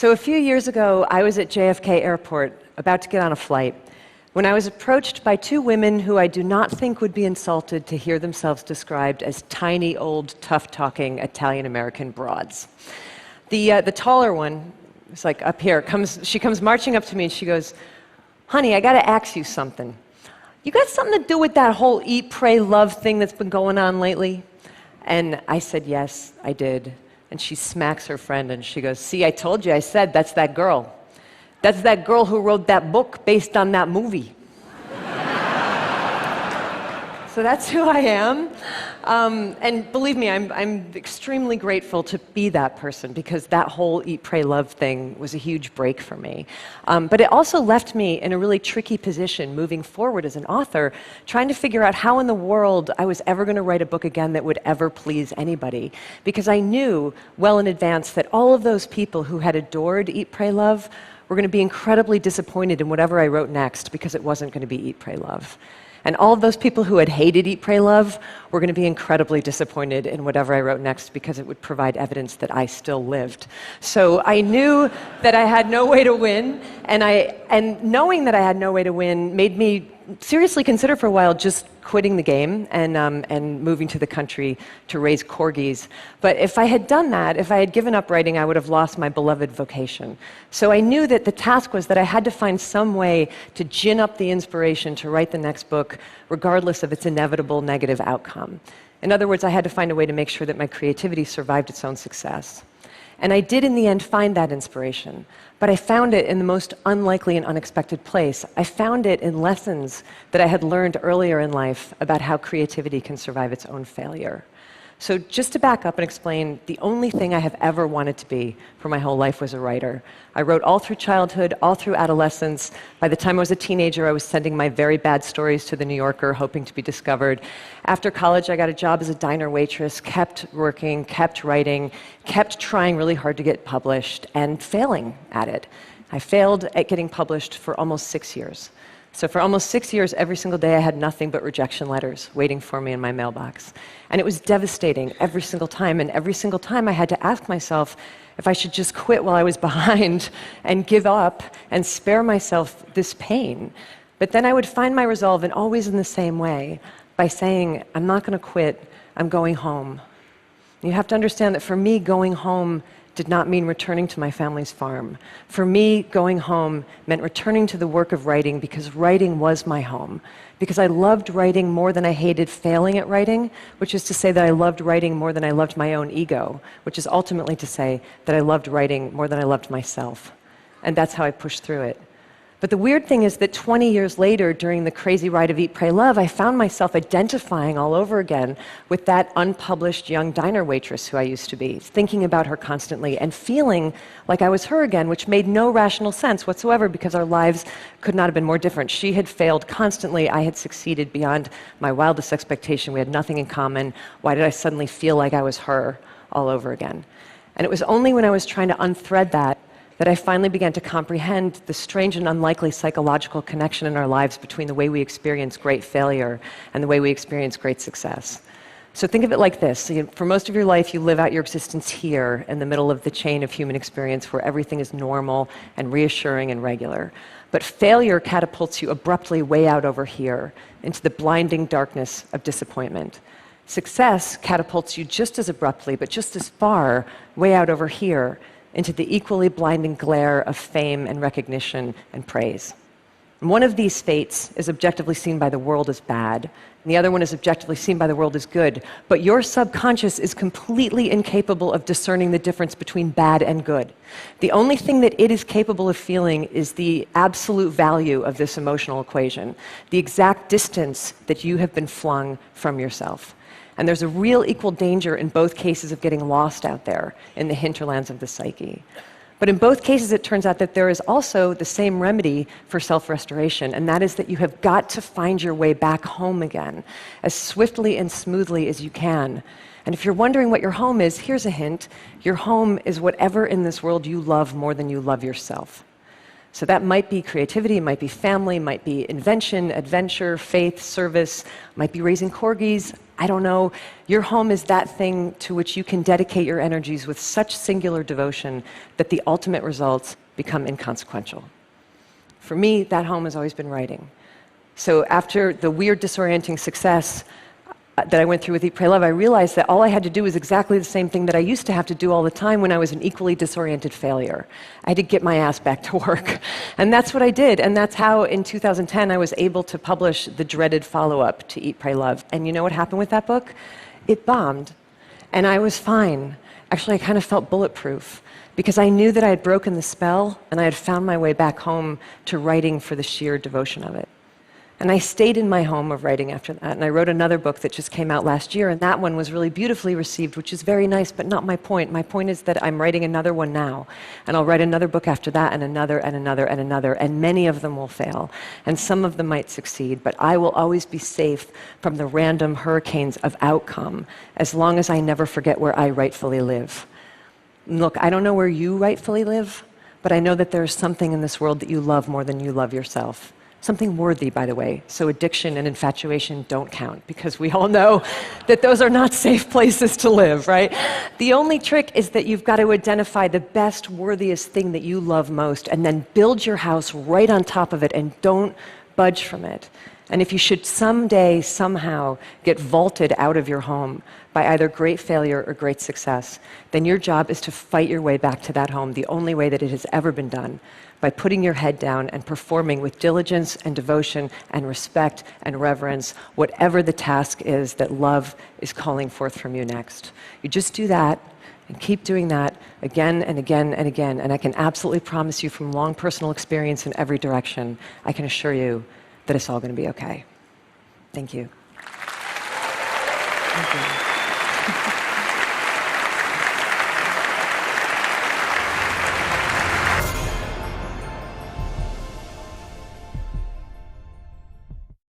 So a few years ago, I was at JFK Airport, about to get on a flight, when I was approached by two women who I do not think would be insulted to hear themselves described as tiny, old, tough-talking Italian-American broads. The taller one, it's like up here, she comes marching up to me and she goes, "Honey, I gotta ask you something. You got something to do with that whole eat, pray, love thing that's been going on lately?" And I said, "Yes, I did." And she smacks her friend and she goes, "See, I told you, I said, that's that girl. That's that girl who wrote that book based on that movie." So that's who I am. And believe me, I'm extremely grateful to be that person, because that whole eat, pray, love thing was a huge break for me. But it also left me in a really tricky position moving forward as an author, trying to figure out how in the world I was ever going to write a book again that would ever please anybody. Because I knew well in advance that all of those people who had adored Eat, Pray, Love were going to be incredibly disappointed in whatever I wrote next, because it wasn't going to be Eat, Pray, Love. And all of those people who had hated Eat, Pray, Love were going to be incredibly disappointed in whatever I wrote next, because it would provide evidence that I still lived. So I knew that I had no way to win, and knowing that I had no way to win made me seriously consider for a while just quitting the game and moving to the country to raise corgis. But if I had done that, if I had given up writing, I would have lost my beloved vocation. So I knew that the task was that I had to find some way to gin up the inspiration to write the next book, regardless of its inevitable negative outcome. In other words, I had to find a way to make sure that my creativity survived its own success. And I did in the end find that inspiration, but I found it in the most unlikely and unexpected place. I found it in lessons that I had learned earlier in life about how creativity can survive its own failure. So just to back up and explain, the only thing I have ever wanted to be for my whole life was a writer. I wrote all through childhood, all through adolescence. By the time I was a teenager, I was sending my very bad stories to The New Yorker, hoping to be discovered. After college, I got a job as a diner waitress, kept working, kept writing, kept trying really hard to get published, and failing at it. I failed at getting published for almost 6 years. So for almost 6 years, every single day, I had nothing but rejection letters waiting for me in my mailbox. And it was devastating every single time. And every single time, I had to ask myself if I should just quit while I was behind and give up and spare myself this pain. But then I would find my resolve, and always in the same way, by saying, "I'm not going to quit, I'm going home." You have to understand that for me, going home did not mean returning to my family's farm. For me, going home meant returning to the work of writing, because writing was my home. Because I loved writing more than I hated failing at writing, which is to say that I loved writing more than I loved my own ego, which is ultimately to say that I loved writing more than I loved myself. And that's how I pushed through it. But the weird thing is that 20 years later, during the crazy ride of Eat, Pray, Love, I found myself identifying all over again with that unpublished young diner waitress who I used to be, thinking about her constantly and feeling like I was her again, which made no rational sense whatsoever, because our lives could not have been more different. She had failed constantly. I had succeeded beyond my wildest expectation. We had nothing in common. Why did I suddenly feel like I was her all over again? And it was only when I was trying to unthread that I finally began to comprehend the strange and unlikely psychological connection in our lives between the way we experience great failure and the way we experience great success. So think of it like this. So for most of your life, you live out your existence here in the middle of the chain of human experience, where everything is normal and reassuring and regular. But failure catapults you abruptly way out over here into the blinding darkness of disappointment. Success catapults you just as abruptly, but just as far, way out over here, into the equally blinding glare of fame and recognition and praise. And one of these fates is objectively seen by the world as bad, and the other one is objectively seen by the world as good. But your subconscious is completely incapable of discerning the difference between bad and good. The only thing that it is capable of feeling is the absolute value of this emotional equation, the exact distance that you have been flung from yourself. And there's a real equal danger in both cases of getting lost out there in the hinterlands of the psyche. But in both cases, it turns out that there is also the same remedy for self-restoration, and that is that you have got to find your way back home again as swiftly and smoothly as you can. And if you're wondering what your home is, here's a hint. Your home is whatever in this world you love more than you love yourself. So that might be creativity, it might be family, it might be invention, adventure, faith, service, might be raising corgis. I don't know. Your home is that thing to which you can dedicate your energies with such singular devotion that the ultimate results become inconsequential. For me, that home has always been writing. So after the weird, disorienting success that I went through with Eat, Pray, Love, I realized that all I had to do was exactly the same thing that I used to have to do all the time when I was an equally disoriented failure. I had to get my ass back to work. And that's what I did. And that's how, in 2010, I was able to publish the dreaded follow-up to Eat, Pray, Love. And you know what happened with that book? It bombed. And I was fine. Actually, I kind of felt bulletproof, because I knew that I had broken the spell, and I had found my way back home to writing for the sheer devotion of it. And I stayed in my home of writing after that, and I wrote another book that just came out last year, and that one was really beautifully received, which is very nice, but not my point. My point is that I'm writing another one now, and I'll write another book after that, and another, and another, and another, and many of them will fail, and some of them might succeed, but I will always be safe from the random hurricanes of outcome, as long as I never forget where I rightfully live. Look, I don't know where you rightfully live, but I know that there is something in this world that you love more than you love yourself. Something worthy, by the way. So addiction and infatuation don't count, because we all know that those are not safe places to live, right? The only trick is that you've got to identify the best, worthiest thing that you love most, and then build your house right on top of it, and don't budge from it. And if you should someday, somehow, get vaulted out of your home by either great failure or great success, then your job is to fight your way back to that home the only way that it has ever been done, by putting your head down and performing with diligence and devotion and respect and reverence whatever the task is that love is calling forth from you next. You just do that and keep doing that again and again and again, and I can absolutely promise you from long personal experience in every direction, I can assure you that it's all going to be okay. Thank you. Thank you.